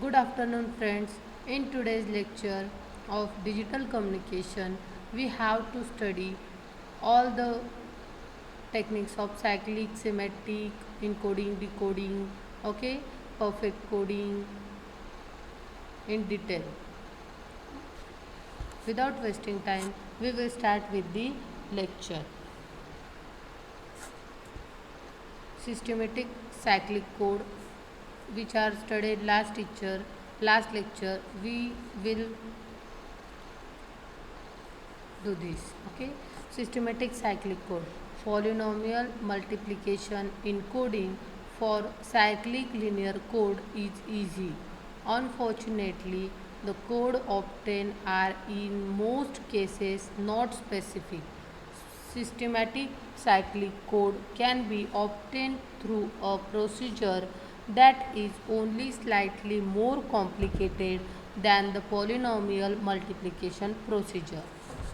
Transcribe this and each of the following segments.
Good afternoon, friends. In today's lecture of digital communication, we have to study all the techniques of cyclic, semantic, encoding, decoding, okay, perfect coding in detail. Without wasting time, we will start with the lecture. Systematic cyclic code, which are studied last lecture, we will do this. Okay, systematic cyclic code, polynomial multiplication encoding for cyclic linear code is easy. Unfortunately, the code obtained are in most cases not specific. Systematic cyclic code can be obtained through a procedure that is only slightly more complicated than the polynomial multiplication procedure.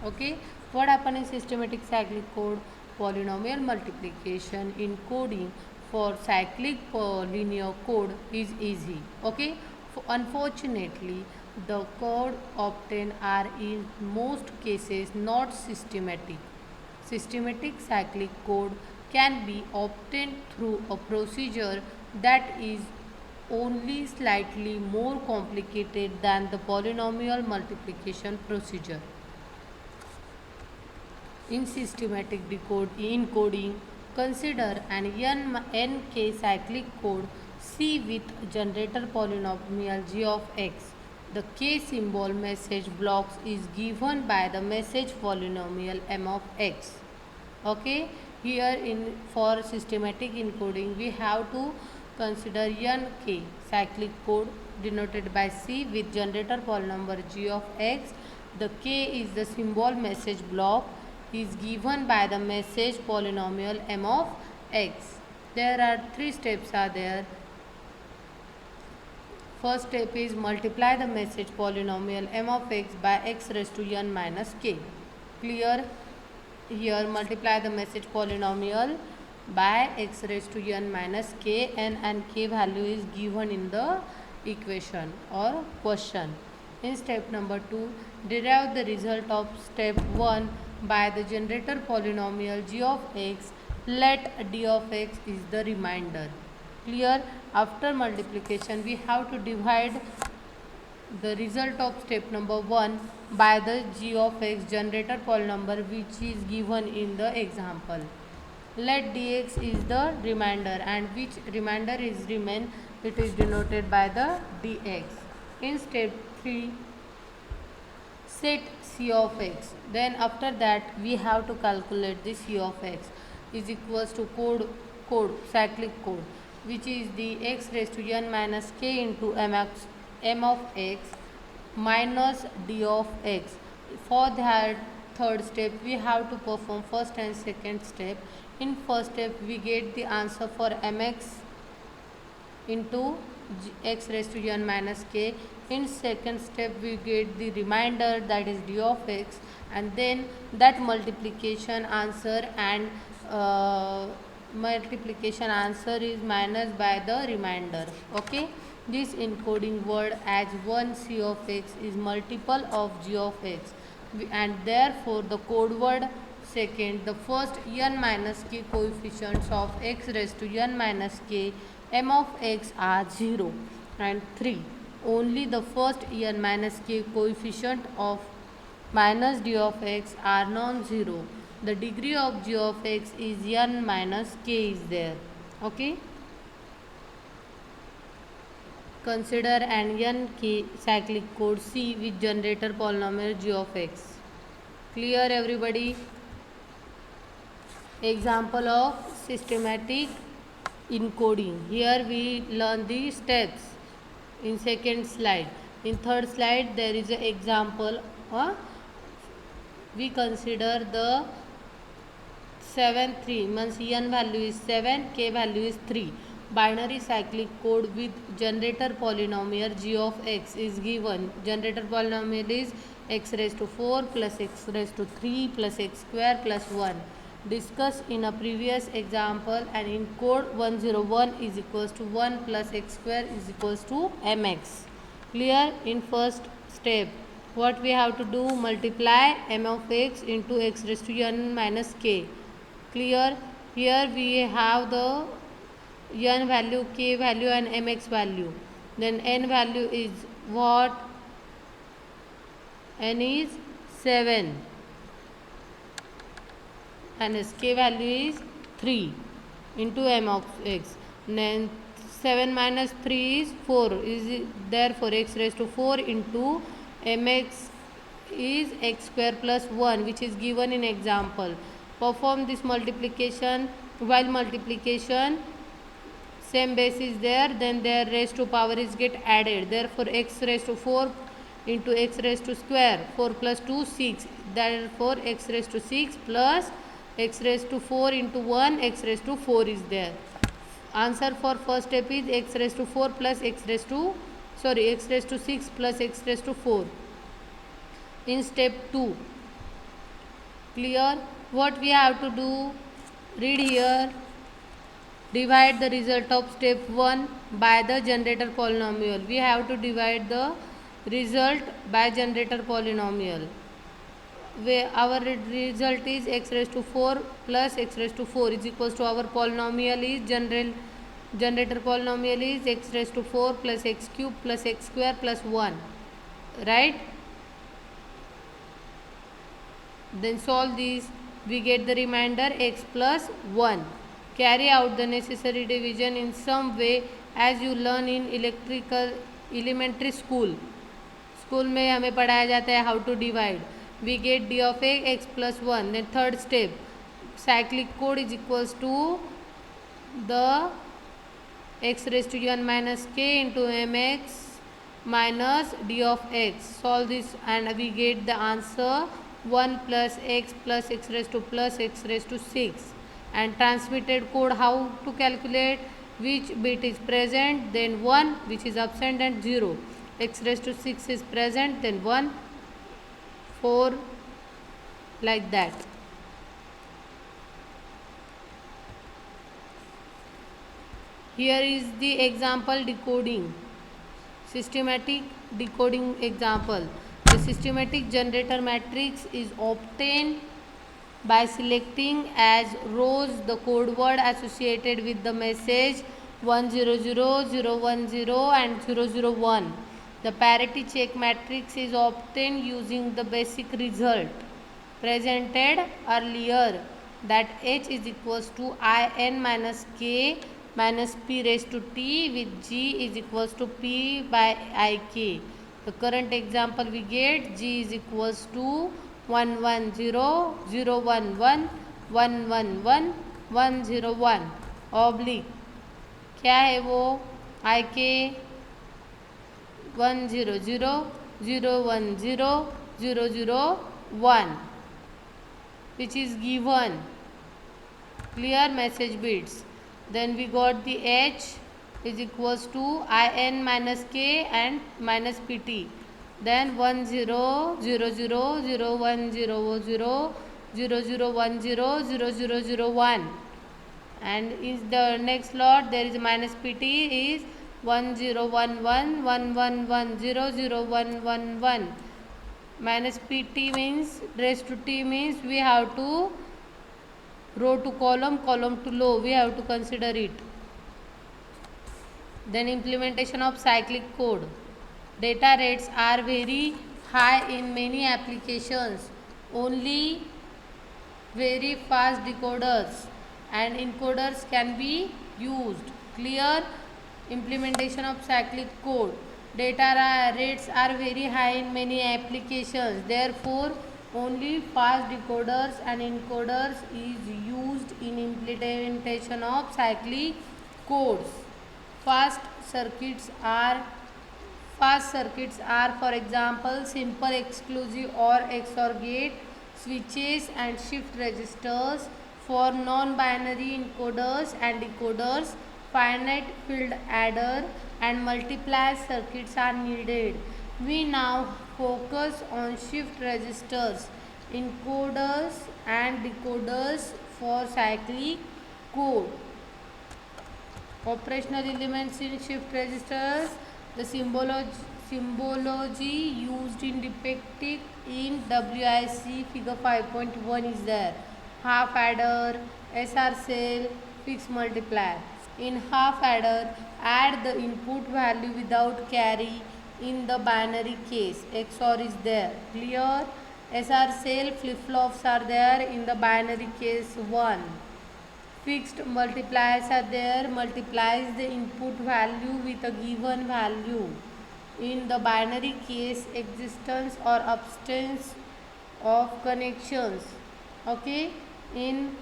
Okay, what happens in systematic cyclic code? Polynomial multiplication in coding for cyclic linear code is easy. Okay, unfortunately, the code obtained are in most cases not systematic. Systematic cyclic code can be obtained through a procedure that is only slightly more complicated than the polynomial multiplication procedure. In systematic encoding, consider an nk cyclic code C with generator polynomial g of x. The k symbol message blocks is given by the message polynomial m of x. Okay, here in for systematic encoding we have to consider nk cyclic code denoted by C with generator polynomial g of x. The k is the symbol message block is given by the message polynomial m of x. There are three steps are there. First step is multiply the message polynomial m of x by x raised to n minus k. Clear? Here multiply the message polynomial by x raised to n minus k, and k value is given in the equation or question. In step number 2, derive the result of step 1 by the generator polynomial g of x. Let d of x is the remainder. Clear? After multiplication we have to divide the result of step number 1 by the g of x generator polynomial which is given in the example. Let dx is the remainder, and which remainder is remain, it is denoted by the dx. In step 3, set c of x. Then after that we have to calculate the c of x is equals to cyclic code, which is the x raised to n minus k into m of x minus d of x. For that third step we have to perform first and second step. In first step we get the answer for mx into x raised to n minus k. In second step we get the remainder, that is d of x, and then that multiplication answer and multiplication answer is minus by the remainder. Okay, this encoding word as 1 c of x is multiple of g of x, and therefore the code word second, the first n minus k coefficients of x raised to n minus k m of x are 0, and 3 only the first n minus k coefficient of minus d of x are non-zero. The degree of g of x is n minus k is there. Okay, consider an nk cyclic code C with generator polynomial g of x. Clear everybody? Example of systematic encoding. Here we learn the steps in second slide. In third slide there is an example. We consider the 7 3 means n value is 7, k value is 3. Binary cyclic code with generator polynomial g of x is given. Generator polynomial is x raised to 4 plus x raised to 3 plus x square plus 1. Discussed in a previous example, and in code 101 is equals to 1 plus x square is equals to mx. Clear? In first step, what we have to do? Multiply m of x into x raised to n minus k. Clear? Here we have the n value, k value and mx value. Then n value is what? N is 7 and its k value is 3 into m of x. Then 7 minus 3 is 4, is therefore x raised to 4 into mx is x square plus 1, which is given in example. Perform this multiplication. While multiplication same base is there, then their raised to power is get added. Therefore x raised to 4 into x raised to square, 4 plus 2 6, therefore x raised to 6 plus x raised to 4 into 1, x raised to 4 is there. Answer for first step is x raised to 4 plus x raised to x raised to 6 plus x raised to 4. In step 2, clear? What we have to do? Read here. Divide the result of step 1 by the generator polynomial. We have to divide the result by generator polynomial. Where our result is x raised to 4 plus x raised to 4 is equals to our polynomial is generator polynomial is x raised to 4 plus x cube plus x square plus 1, right? Then solve this, we get the remainder x plus 1. Carry out the necessary division in some way as you learn in elementary school. School में हमें पढ़ाया जाता है how to divide. We get d of x plus 1. Then third step, cyclic code is equals to the x raised to n minus k into mx minus d of x. Solve this and we get the answer 1 plus x raised to 6. And transmitted code, how to calculate? Which bit is present, then 1, which is absent, and 0. X raised to 6 is present, then 1, 4, like that. Here is the example decoding, systematic decoding example. The systematic generator matrix is obtained by selecting as rows the code word associated with the message 100, 010 and 001. The parity check matrix is obtained using the basic result presented earlier, that H is equals to In minus K minus P raised to T with G is equals to P by Ik. The current example we get G is equals to 110, 011, 111, 101 oblique क्या है वो IK 100, 010, 001 which is given. Clear? Message bits. Then we got the H is equals to In minus K and minus PT. Then 10, 00, 0100, 0010, 0001. And is the next lot there is minus PT is 1011, 1110, 0111. Minus PT means raised to T means we have to row to column, column to row, we have to consider it. Then implementation of cyclic code. Data rates are very high in many applications. Only very fast decoders and encoders can be used. Clear? Implementation of cyclic code. Data rates are very high in many applications. Therefore, only fast decoders and encoders is used in implementation of cyclic codes. Fast circuits are, for example, simple exclusive or XOR gate, switches and shift registers. For non-binary encoders and decoders, finite field adder and multiply circuits are needed. We now focus on shift registers, encoders and decoders for cyclic code. Operational elements in shift registers. The symbology used in depicting in WIC figure 5.1 is there. Half adder, SR cell, fixed multiplier. In half adder, add the input value without carry in the binary case. XOR is there. Clear? SR cell flip-flops are there in the binary case 1. Fixed multipliers are there, multiplies the input value with a given value. In the binary case, existence or absence of connections. Okay, in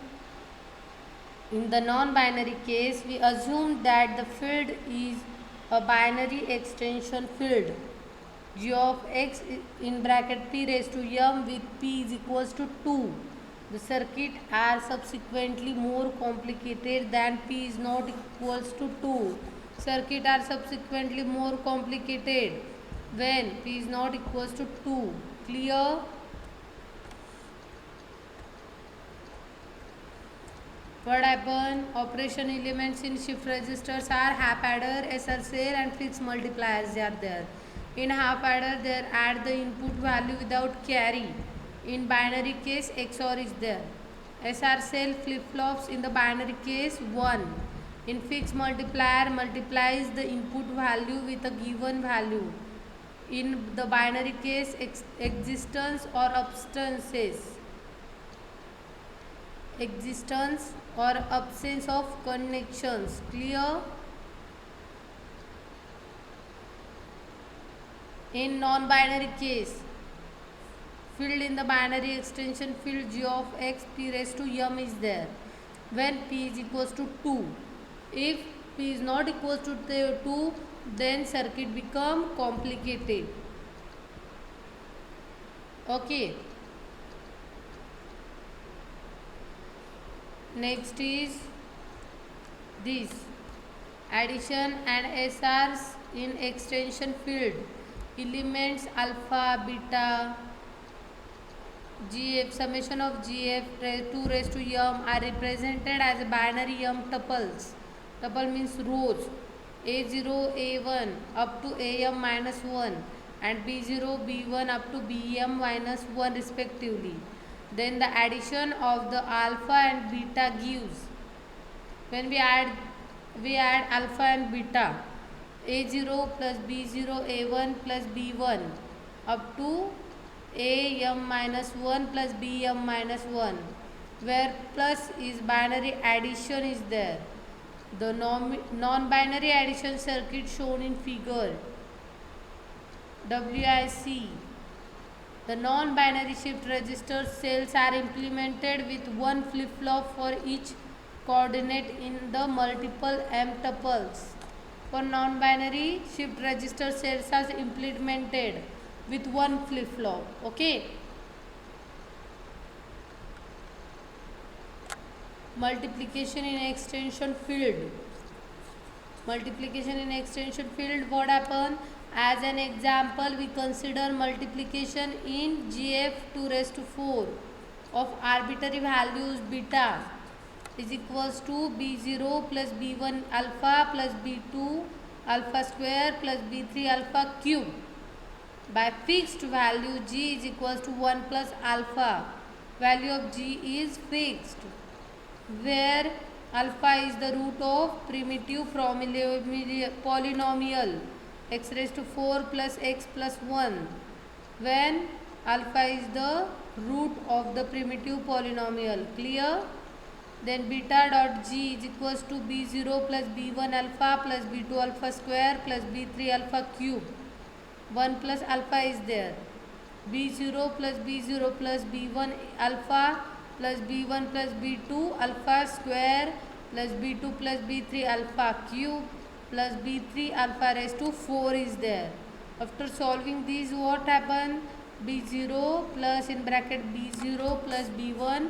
the non-binary case, we assume that the field is a binary extension field. G of x in bracket p raised to m with p is equals to 2. The circuit are subsequently more complicated than p is not equals to 2. Circuit are subsequently more complicated when p is not equals to 2. Clear? What happen? Operation elements in shift registers are half adder, SR cell and fixed multipliers they are there. In half adder there add the input value without carry. In binary case XOR is there. SR cell flip-flops in the binary case 1. In fixed multiplier multiplies the input value with a given value. In the binary case existence or absence of connections. Clear? In non-binary case, field in the binary extension field g of x p raised to m is there when p is equals to 2. If p is not equals to 2, then circuit become complicated. Okay. Next is this addition and SRs in extension field. Elements alpha, beta, GF, summation of GF 2 raised to m are represented as binary m tuples. Tuple means rows. A0, A1 up to AM minus 1 and B0, B1 up to BM minus 1 respectively. Then the addition of the alpha and beta gives, when we add alpha and beta, A0 plus B0, A1 plus B1 up to AM minus 1 plus BM minus 1, where plus is binary addition is there. The non-binary addition circuit shown in figure WIC. The non-binary shift register cells are implemented with one flip-flop for each coordinate in the multiple M tuples. For non-binary shift register cells are implemented with one flip-flop. Okay. Multiplication in extension field. Multiplication in extension field, what happen? As an example, we consider multiplication in GF 2 raised to 4 of arbitrary values beta is equals to B0 plus B1 alpha plus B2 alpha square plus B3 alpha cube. By fixed value G is equals to 1 plus alpha. Value of G is fixed, where alpha is the root of primitive polynomial x raised to 4 plus x plus 1, when alpha is the root of the primitive polynomial. Clear? Then beta dot g is equals to b0 plus b1 alpha plus b2 alpha square plus b3 alpha cube. 1 plus alpha is there. b0 plus b0 plus b1 alpha plus b1 plus b2 alpha square plus b2 plus b3 alpha cube plus b3 alpha raised to 4 is there. After solving these, what happen? b0 plus in bracket b0 plus b1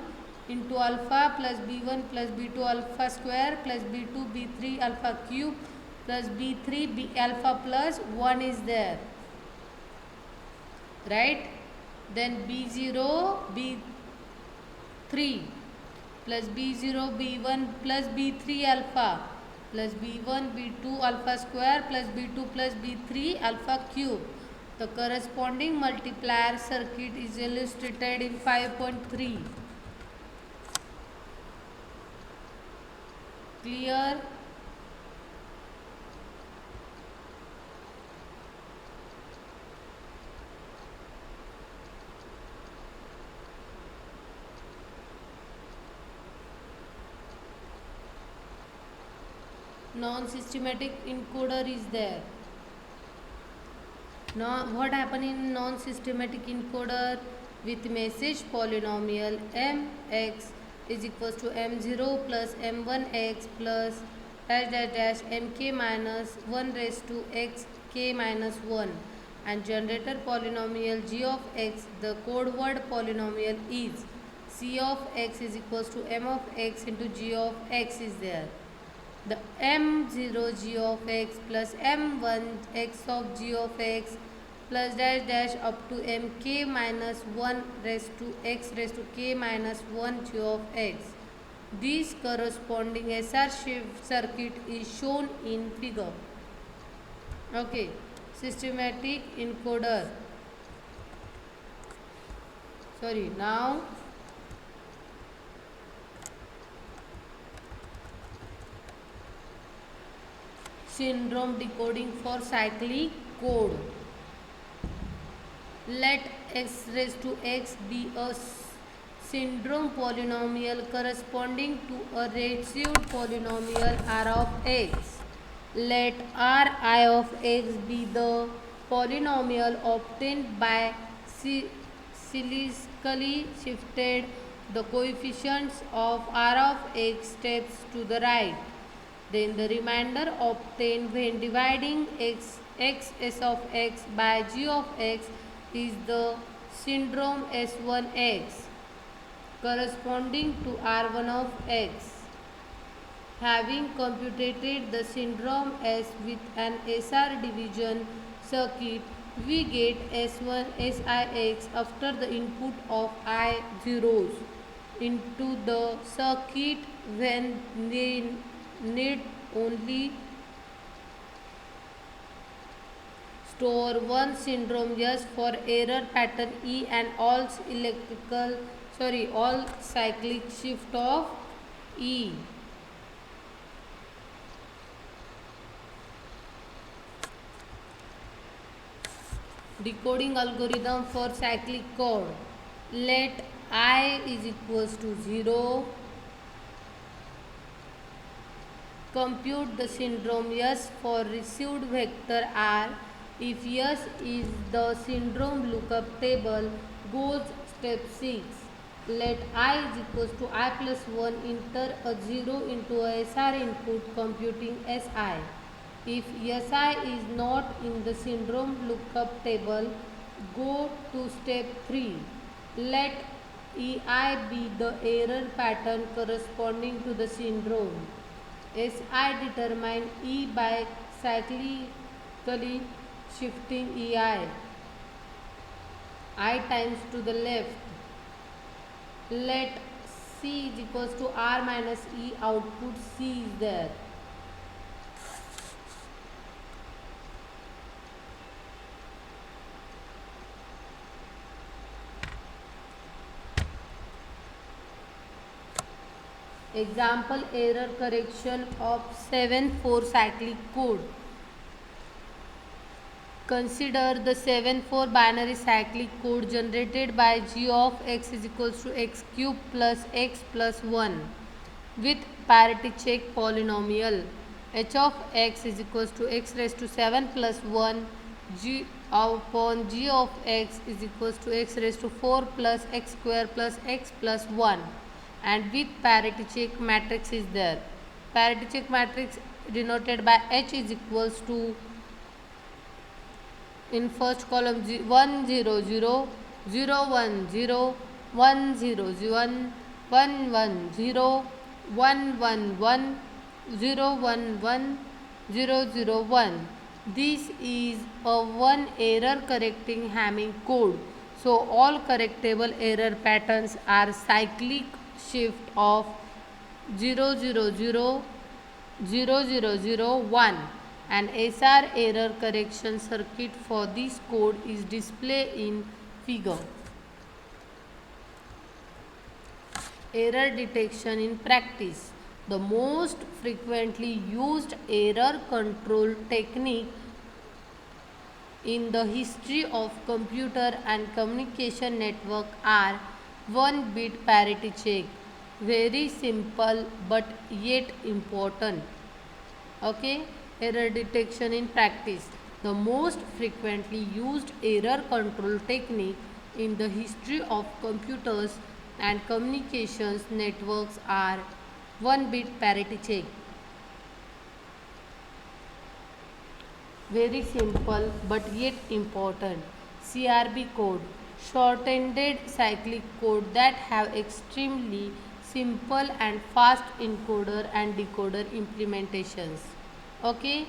into alpha plus b1 plus b2 alpha square plus b2 b3 alpha cube plus b3 b alpha plus 1 is there, right? Then b0 b3 plus b0 b1 plus b3 alpha plus b1 b2 alpha square plus b2 plus b3 alpha cube. The corresponding multiplier circuit is illustrated in 5.3. Clear? Non-systematic encoder is there. Now what happen in non-systematic encoder? With message polynomial mx is equals to m0 plus m1x plus dash dash dash mk minus 1 raised to x k minus 1, and generator polynomial g of x, the code word polynomial is c of x is equals to m of x into g of x is there. The m0 g of x plus m1 x of g of x plus dash dash up to mk minus 1 raised to x raised to k minus 1 g of x. This corresponding SR shift circuit is shown in figure. Okay, systematic encoder. Sorry, now syndrome decoding for cyclic code. Let x raised to x be a syndrome polynomial corresponding to a received polynomial r of x. Let Ri of x be the polynomial obtained by silically shifted the coefficients of r of x steps to the right. Then the remainder obtained when dividing x s of x by g of x is the syndrome S1x corresponding to R1 of x. Having computed the syndrome S with an SR division circuit, we get S1 SIX after the input of I zeros into the circuit when they need only store one syndrome S for error pattern E and all cyclic shift of E. Decoding algorithm for cyclic code. Let I is equals to 0. Compute the syndrome S for received vector R. If S is the syndrome lookup table, goes step 6. Let I is equals to I plus 1, enter a 0 into a SR input computing SI. If SI is not in the syndrome lookup table, go to step 3. Let EI be the error pattern corresponding to the syndrome. SI determine E by cyclically shifting EI I times to the left. Let C is equals to R minus E, output C is there. Example error correction of 7-4 cyclic code. Consider the 7-4 binary cyclic code generated by g of x is equals to x cube plus x plus 1 with parity check polynomial. H of x is equals to x raised to 7 plus 1 g upon g of x is equals to x raised to 4 plus x square plus x plus 1, and with parity check matrix is there. Parity check matrix denoted by H is equals to, in first column 1 0 0 0 1 0 1 0 1 1 1 0 1 1 1 0 1 1 0 0 1. This is a one error correcting Hamming code. So all correctable error patterns are cyclic shift of 0 0 0 0001. An SR error correction circuit for this code is displayed in figure. Error detection in practice. The most frequently used error control technique in the history of computer and communication network are 1-bit parity check. Very simple but yet important. Okay, error detection in practice. The most frequently used error control technique in the history of computers and communications networks are 1-bit parity check. Very simple but yet important. CRB code, short-ended cyclic code that have extremely simple and fast encoder and decoder implementations. Okay,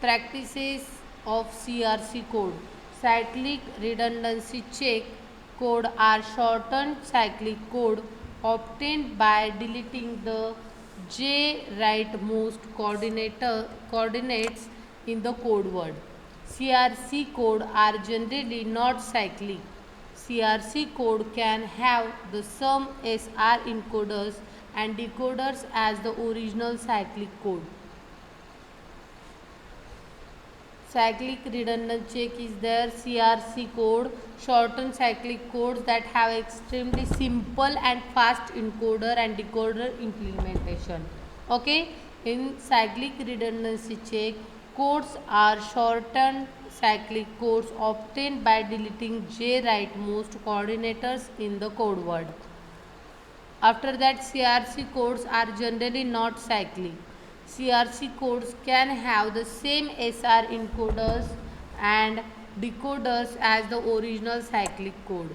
practices of CRC code. Cyclic redundancy check code are shortened cyclic code obtained by deleting the J rightmost coordinates in the code word. CRC code are generally not cyclic. CRC code can have the same SR encoders and decoders as the original cyclic code. Cyclic redundant check is there. CRC code, shortened cyclic codes that have extremely simple and fast encoder and decoder implementation. Okay, in cyclic redundancy check, codes are shortened cyclic codes obtained by deleting J rightmost coordinators in the code word. After that, CRC codes are generally not cyclic. CRC codes can have the same SR encoders and decoders as the original cyclic code.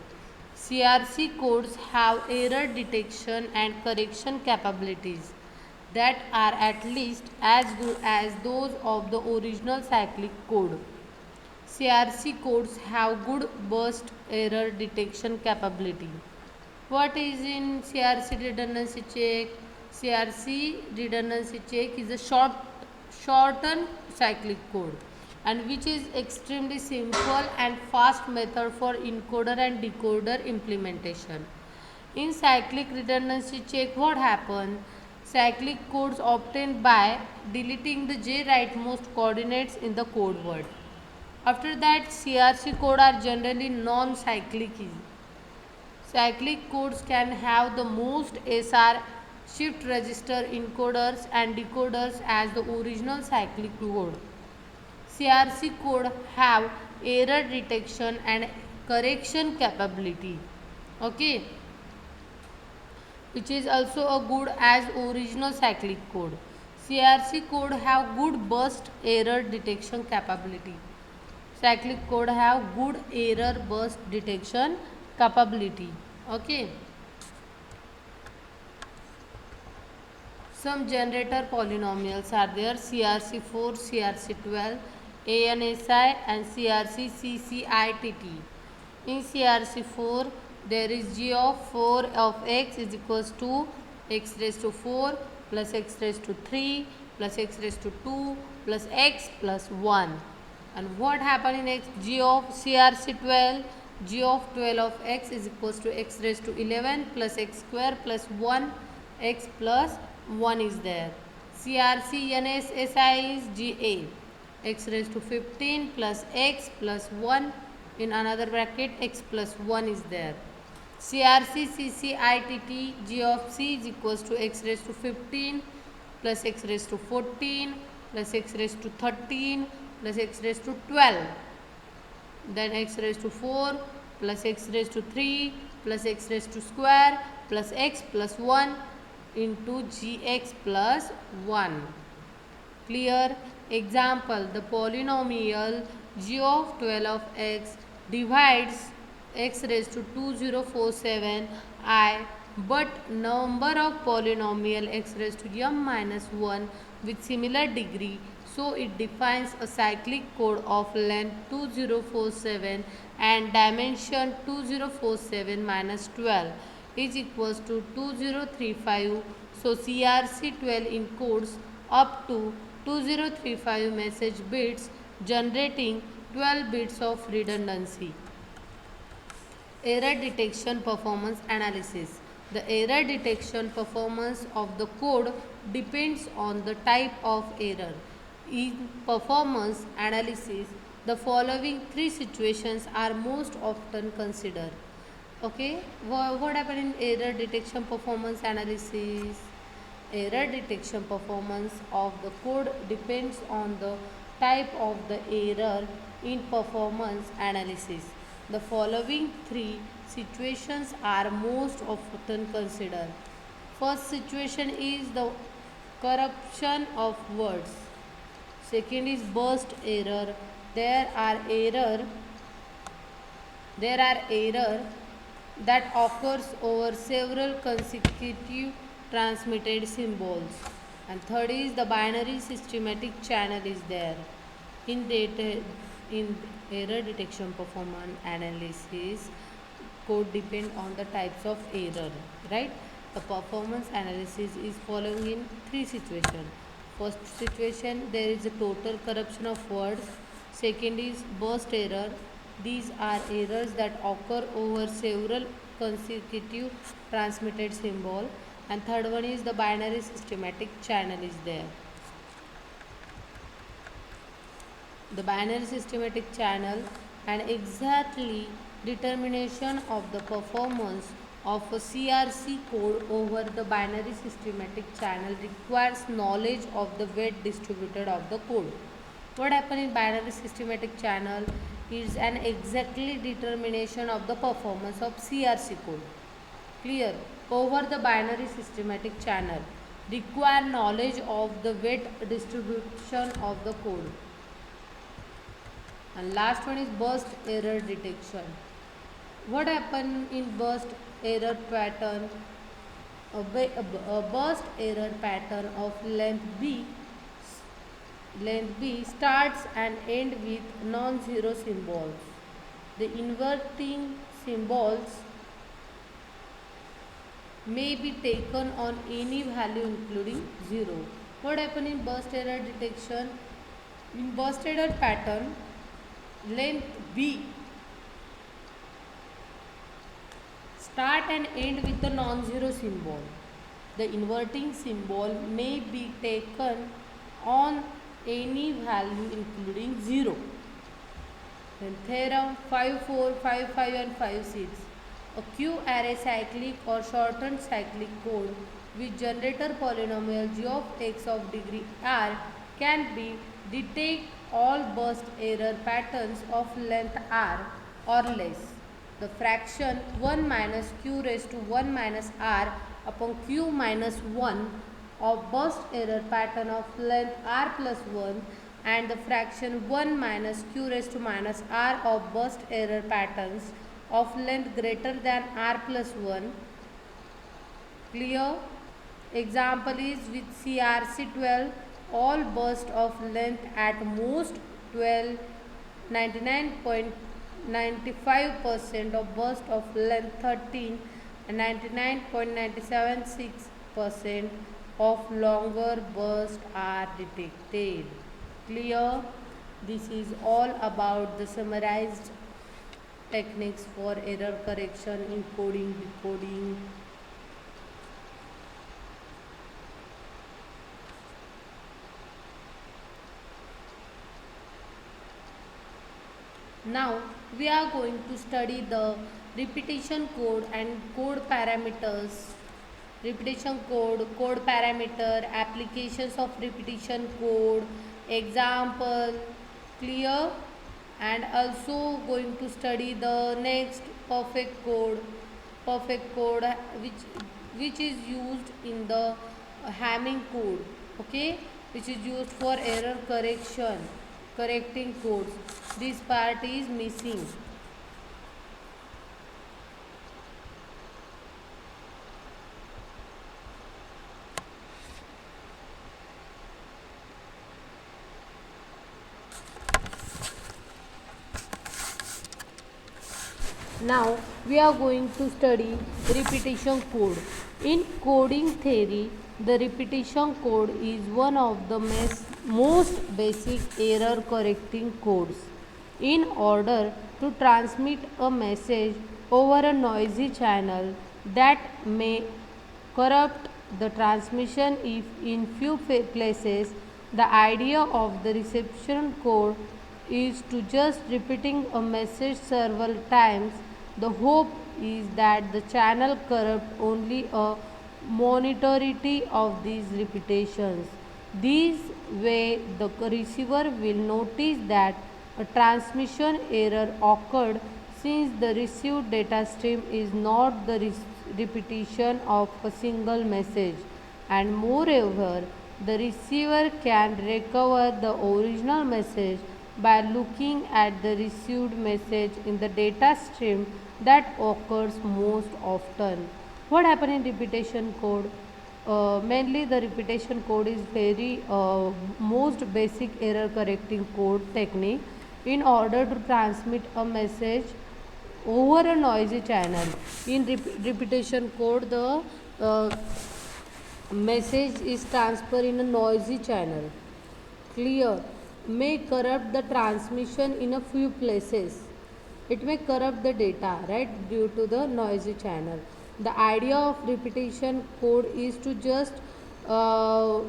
CRC codes have error detection and correction capabilities that are at least as good as those of the original cyclic code. CRC codes have good burst error detection capability. What is in CRC redundancy check? CRC redundancy check is a shortened cyclic code and which is extremely simple and fast method for encoder and decoder implementation. In cyclic redundancy check, what happens? Cyclic codes obtained by deleting the J rightmost coordinates in the code word. After that, CRC code are generally non-cyclic. Cyclic codes can have the most SR shift register encoders and decoders as the original cyclic code. CRC code have error detection and correction capability. Okay, which is also a good as original cyclic code. CRC code have good burst error detection capability. Cyclic code have good error burst detection capability. Okay. Some generator polynomials are there: CRC4, CRC12, ANSI and CRC CCITT. In CRC4, there is g of 4 of x is equals to x raised to 4 plus x raised to 3 plus x raised to 2 plus x plus 1. And what happened in x? G of CRC12, g of 12 of x is equals to x raised to 11 plus x square plus 1 x plus 1 is there. CRC NSSI is GA, x raised to 15 plus x plus 1 in another bracket x plus 1 is there. CRC CCITT, g of c is equals to x raised to 15 plus x raised to 14 plus x raised to 13 plus x raised to 12. Then x raised to 4 plus x raised to 3 plus x raised to square plus x plus 1 into gx plus 1. Clear? Example, the polynomial g of 12 of x divides x raised to 2047 I, but number of polynomial x raised to m minus 1 with similar degree, so it defines a cyclic code of length 2047 and dimension 2047 minus 12 is equals to 2035. So CRC12 encodes up to 2035 message bits, generating 12 bits of redundancy. Error detection performance analysis. The error detection performance of the code depends on the type of error. In performance analysis, the following three situations are most often considered. Okay, what happened in error detection performance analysis? Error detection performance of the code depends on the type of the error in performance analysis. The following three situations are most often considered. First situation is the corruption of words. Second is burst error. There are error that occurs over several consecutive transmitted symbols. And third is the binary systematic channel is there. In error detection performance analysis, code depend on the types of error, right? The performance analysis is following in three situations. First situation, there is a total corruption of words. Second is burst error. These are errors that occur over several consecutive transmitted symbol. And third one is the binary systematic channel is there. The binary systematic channel and exactly determination of the performance of a CRC code over the binary systematic channel requires knowledge of the weight distributed of the code. What happens in binary systematic channel is an exactly determination of the performance of CRC code. Clear? Over the binary systematic channel require knowledge of the weight distribution of the code. And last one is burst error detection. What happened in burst error pattern? A burst error pattern of length b starts and ends with non-zero symbols. The inverting symbols may be taken on any value including 0. What happened in burst error detection? In burst error pattern, length b start and end with a non-zero symbol. The inverting symbol may be taken on any value including 0. Then theorem 5.4, 5.5 and 5.6. A Q-array cyclic or shortened cyclic code with generator polynomial g of x of degree r can be detect all burst error patterns of length r or less. The fraction 1 minus q raised to 1 minus r upon q minus 1 of burst error pattern of length r plus 1 and the fraction 1 minus q raised to minus r of burst error patterns of length greater than r plus 1. Clear? Example is with CRC12, all burst of length at most 12, 99.95% of burst of length 13 and 99.976% of longer burst are detected. Clear? This is all about the summarized techniques for error correction in coding, decoding. Now we are going to study the repetition code and code parameters. Repetition code, code parameter, applications of repetition code, example. Clear? And also going to study the next perfect code which is used in the Hamming code, okay, which is used for error correcting codes. This part is missing. Now we are going to study repetition code. In coding theory, The repetition code is one of the most basic error correcting codes. In order to transmit a message over a noisy channel that may corrupt the transmission if in few places the idea of the reception code is to just repeating a message several times. The hope is that the channel corrupt only a minority of these repetitions. This way the receiver will notice that a transmission error occurred since the received data stream is not the repetition of a single message, and moreover the receiver can recover the original message by looking at the received message in the data stream that occurs most often. What happens in repetition code? Mainly the repetition code is very most basic error correcting code technique in order to transmit a message over a noisy channel. In repetition code, the message is transferred in a noisy channel. Clear may corrupt the transmission in a few places. It may corrupt the data, right, due to the noisy channel. The idea of repetition code is to just uh,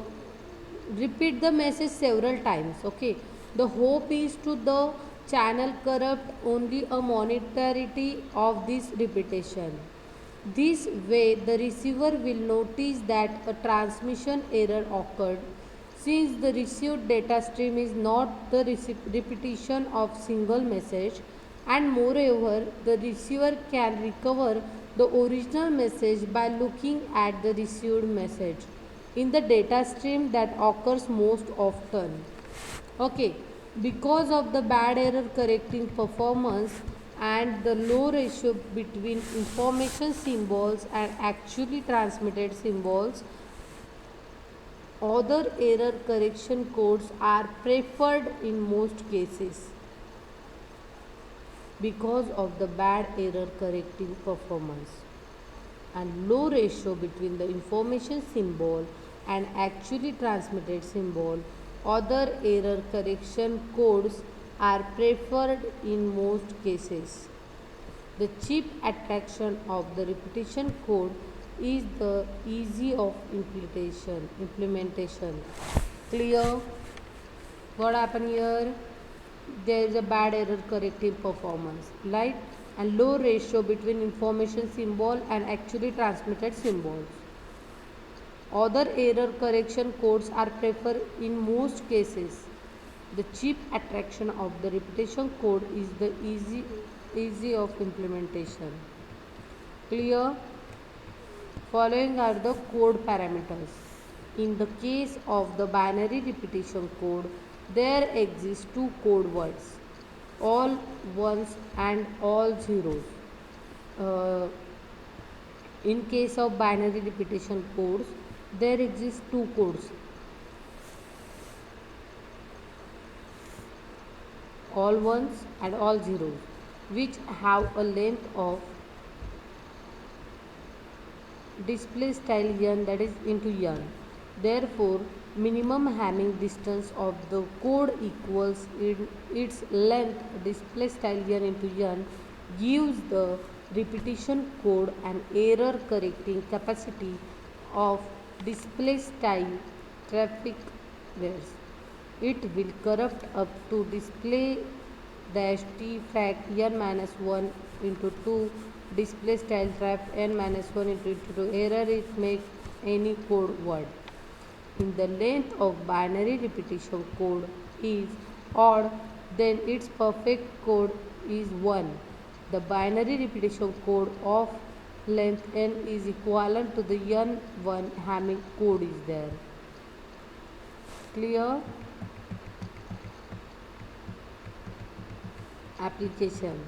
repeat the message several times. Okay, the hope is to the channel corrupt only a minority of this repetition. This way, the receiver will notice that a transmission error occurred since the received data stream is not the repetition of single message, and moreover, the receiver can recover the original message by looking at the received message in the data stream that occurs most often. Okay, because of the bad error correcting performance and the low ratio between information symbols and actually transmitted symbols, other error correction codes are preferred in most cases. Because of the bad error correcting performance and low ratio between the information symbol and actually transmitted symbol, other error correction codes are preferred in most cases. The cheap attraction of the repetition code is the easy of implementation. Clear? What happened here? There is a bad error correcting performance, right? And low ratio between information symbol and actually transmitted symbols. Other error correction codes are preferred in most cases. The cheap attraction of the repetition code is the easy of implementation. Clear? Following are the code parameters. In the case of the binary repetition code, there exist two code words, all ones and all zeros. Uh, in case of binary repetition codes, there exist two codes, all ones and all zeros, which have a length of display style n, that is into n. Therefore, minimum Hamming distance of the code equals its length display style n into n gives the repetition code an error correcting capacity of display style traffic layers. It will corrupt up to display dash t frac n minus 1 into 2 display style trap n minus 1 into 2 error it make any code word. In the length of binary repetition code is odd, then its perfect code is 1. The binary repetition code of length n is equivalent to the n1 Hamming code is there. Clear? Application.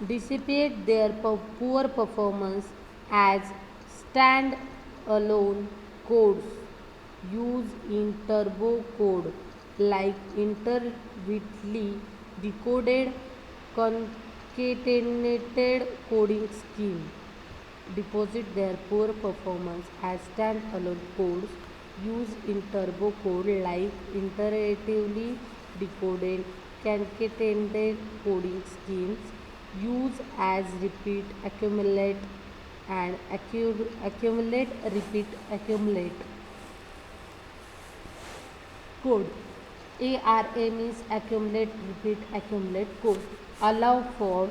Dissipate their poor performance as stand-alone codes used in turbo code like intermittently decoded concatenated coding scheme deposit their poor performance as standalone codes used in turbo code like iteratively decoded concatenated coding schemes use as repeat accumulate and accumulate repeat accumulate code. ARM is accumulate repeat accumulate code allow for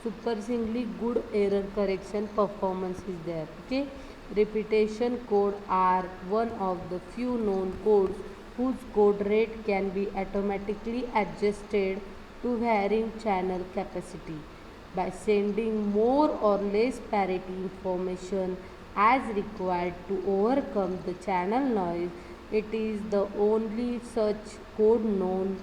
surprisingly good error correction performance is there. Okay, repetition code are one of the few known codes whose code rate can be automatically adjusted to varying channel capacity by sending more or less parity information as required to overcome the channel noise. It is the only such code known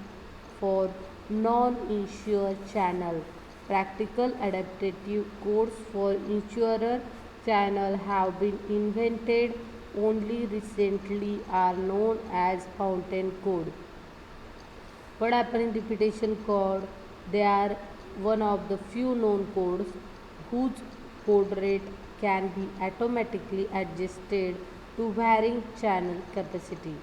for non-issuer channel. Practical adaptive codes for issuer channel have been invented only recently are known as fountain code. What happened in repetition code? They are one of the few known codes whose code rate can be automatically adjusted to varying channel capacity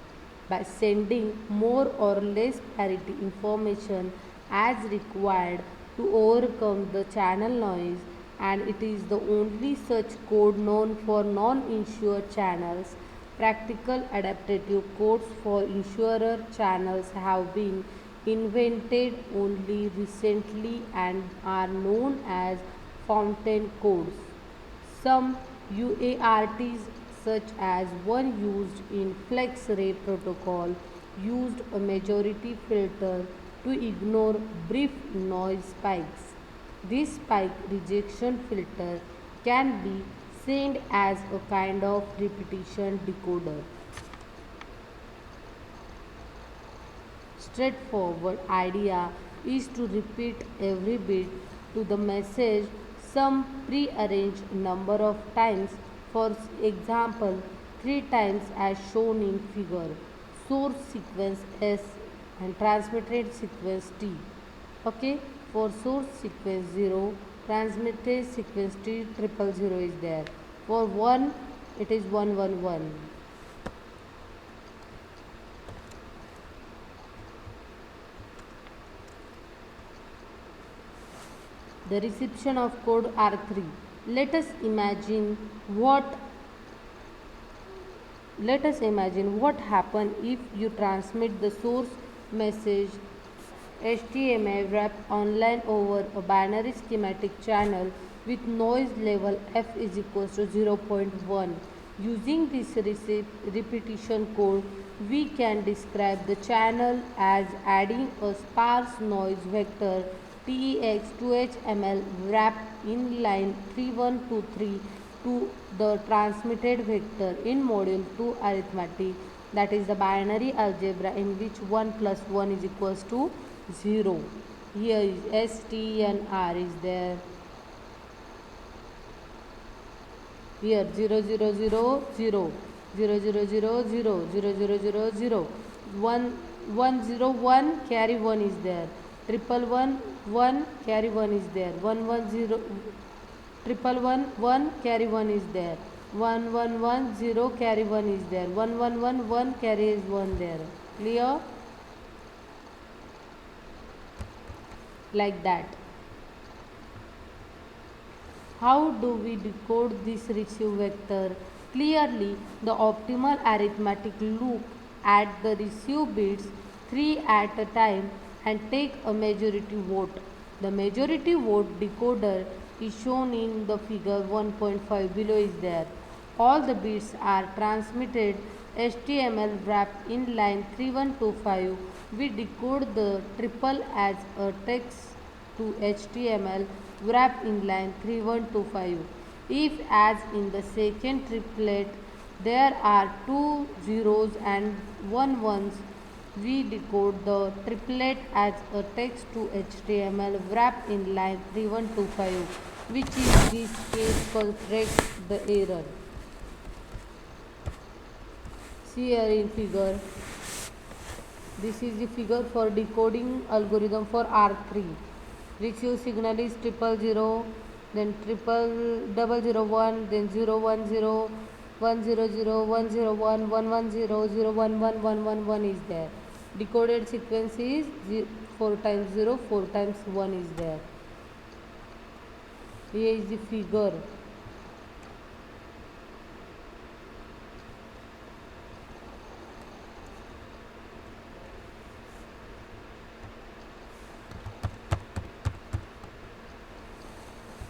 by sending more or less parity information as required to overcome the channel noise, and it is the only such code known for non-issuer channels. Practical adaptive codes for issuer channels have been invented only recently and are known as fountain codes. Some UARTs, such as one used in FlexRay protocol, used a majority filter to ignore brief noise spikes. This spike rejection filter can be seen as a kind of repetition decoder. Straightforward idea is to repeat every bit to the message some prearranged number of times, for example 3 times as shown in figure. Source sequence S and transmitted sequence T. Okay, for source sequence 0, transmitted sequence T 000 is there. For 1 it is 111. The reception of code R3. Let us imagine what happen if you transmit the source message HTML wrap online over a binary schematic channel with noise level f is equals to 0.1. Using this repetition code, we can describe the channel as adding a sparse noise vector TEX to HTML wrap in line 3123 to the transmitted vector in module 2 arithmetic, that is the binary algebra in which 1 plus 1 is equals to 0. Here is STNR is there. Here 0 0 0 0 0 0 0 0 0 0 0 0 1 1 0 1 carry 1 is there. Triple 1 1 carry 1 is there. 1 1 0 triple 1 1 carry 1 is there. 1 1 1 0 carry 1 is there. 1 1 1 1 carry is 1 there. Clear? Like that. How do we decode this receive vector? Clearly, the optimal arithmetic look at the receive bits 3 at a time and take a majority vote. The majority vote decoder is shown in the figure 1.5 below is there. All the bits are transmitted HTML wrap in line 3125. We decode the triple as a text to HTML wrap in line 3125. If, as in the second triplet, there are 2 zeros and 1 ones, we decode the triplet as a text to HTML wrap in line 3125, which in this case corrects the error. See here in figure. This is the figure for decoding algorithm for R3. Receive signal is 000, then triple double 001, then 010, 100, 101, 110, 011111 is there. Decoded sequence is 4 times 0, 4 times 1 is there. Here is the figure.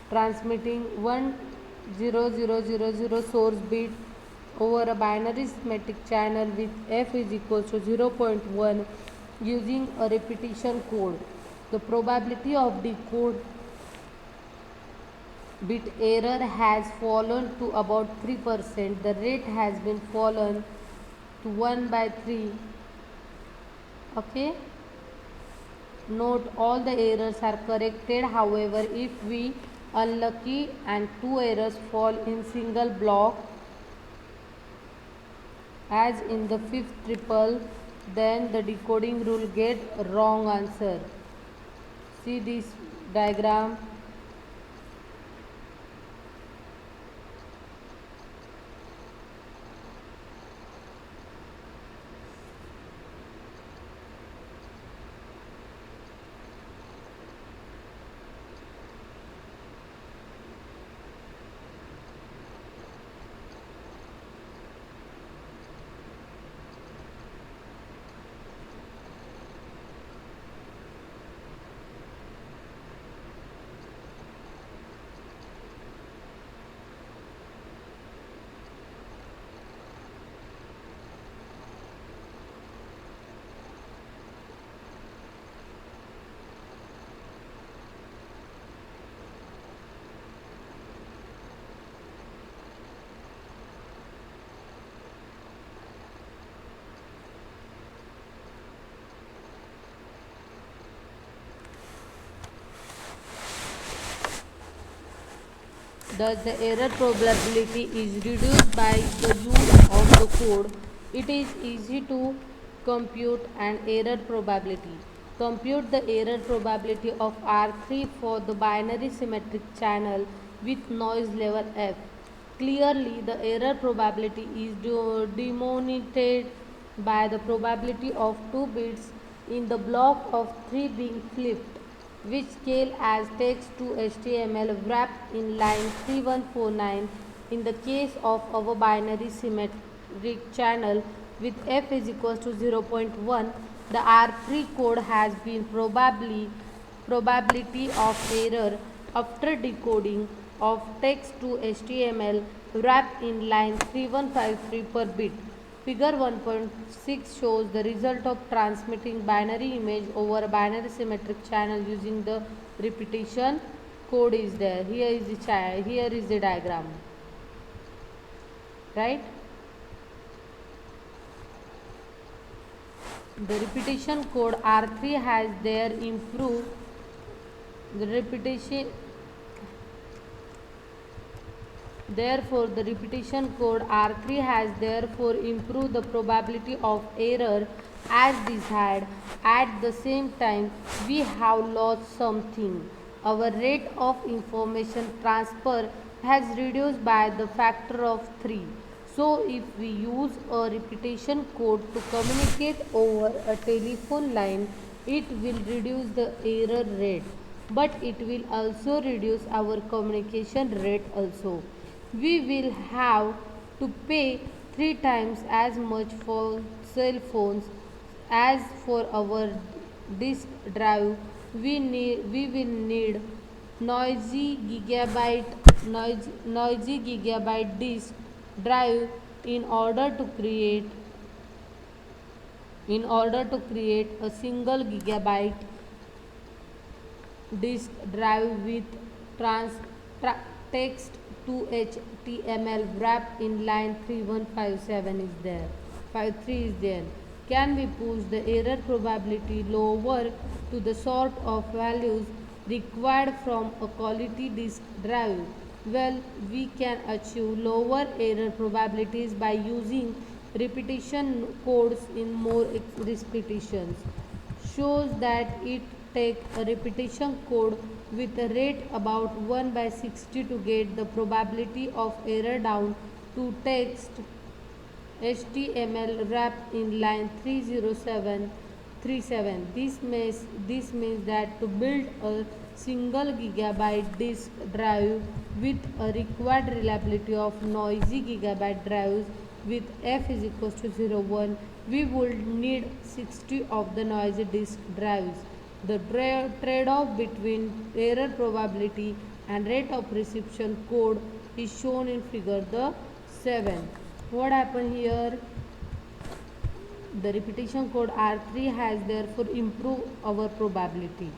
Transmitting 10000 source bit over a binary symmetric channel with f is equals to 0.1 using a repetition code. The probability of decode bit error has fallen to about 3%. The rate has been fallen to 1 by 3. Okay. Note all the errors are corrected. However, if we unlucky and 2 errors fall in single block as in the fifth triple, then the decoding rule get wrong answer. See this diagram. Thus, the error probability is reduced by the use of the code. It is easy to compute an error probability. Compute the error probability of R3 for the binary symmetric channel with noise level f. Clearly, the error probability is denominated by the probability of 2 bits in the block of 3 being flipped, which scale as text to HTML wrapped in line 3149 in the case of our binary symmetric channel with f is equals to 0.1. The R3 code has been probability of error after decoding of text to HTML wrapped in line 3153 per bit. Figure 1.6 shows the result of transmitting binary image over a binary symmetric channel using the repetition code is there. Here is the diagram. Right? The repetition code R3 has there improved the repetition. Therefore, the repetition code R3 has therefore improved the probability of error as desired. At the same time, we have lost something. Our rate of information transfer has reduced by the factor of 3. So, if we use a repetition code to communicate over a telephone line, it will reduce the error rate, but it will also reduce our communication rate also. We will have to pay 3 times as much for cell phones as for our disk drive. We will need noisy noisy gigabyte disk drive in order to create a single gigabyte disk drive with text to HTML wrapped in line 3157 is there. 53 is there. Can we push the error probability lower to the sort of values required from a quality disk drive? Well, we can achieve lower error probabilities by using repetition codes in more repetitions. Shows that it takes a repetition code with a rate about 1 by 60 to get the probability of error down to text HTML wrap in line 30737. This means that to build a single gigabyte disk drive with a required reliability of noisy gigabyte drives with f is equals to 0, 1, we would need 60 of the noisy disk drives. The trade-off between error probability and rate of reception code is shown in figure the 7. What happened here? The repetition code R3 has therefore improved our probability,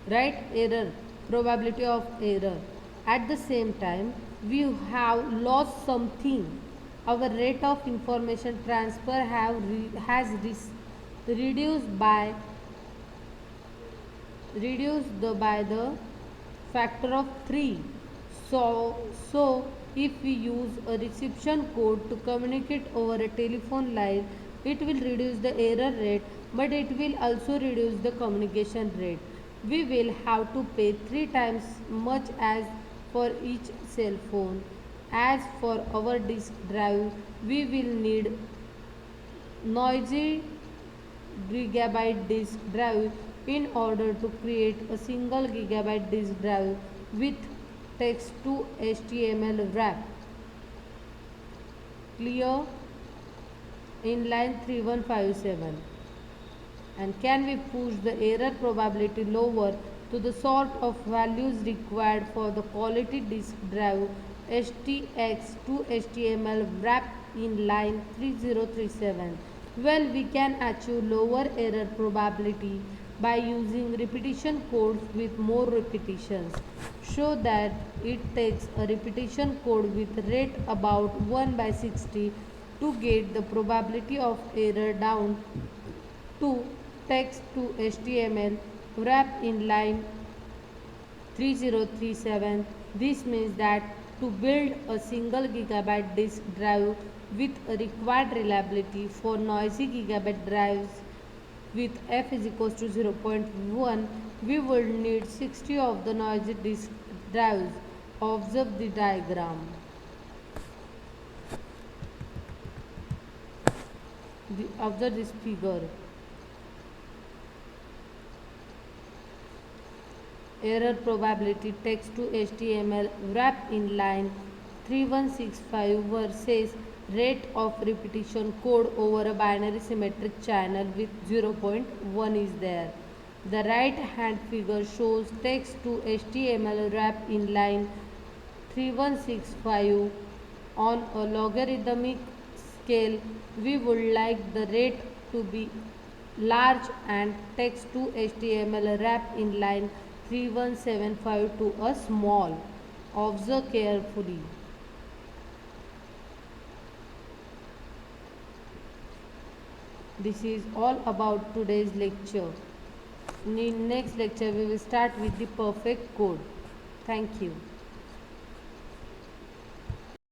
right? Error, probability of error. At the same time, we have lost something. Our rate of information transfer has reduced by the factor of 3. So if we use a reception code to communicate over a telephone line, it will reduce the error rate, but it will also reduce the communication rate. We will have to pay 3 times much as for each cell phone. As for our disk drive, we will need noisy gigabyte disk drive in order to create a single gigabyte disk drive with text to HTML wrap. Clear? In line 3157. And can we push the error probability lower to the sort of values required for the quality disk drive HTX to HTML wrap in line 3037? Well, we can achieve lower error probability by using repetition codes with more repetitions. Show that it takes a repetition code with rate about 1 by 60 to get the probability of error down to text to HTML wrap in line 3037. This means that to build a single gigabyte disk drive with a required reliability for noisy gigabyte drives with f is equals to 0.1, we would need 60 of the noisy disk drives. Observe the diagram. Observe this figure. Error probability text to HTML wrap in line 3165 versus rate of repetition code over a binary symmetric channel with 0.1 is there. The right hand figure shows text to HTML wrap in line 3165 on a logarithmic scale. We would like the rate to be large and text to HTML wrap in line 3175 to a small. Observe carefully. This is all about today's lecture. In next lecture we will start with the perfect code. Thank you.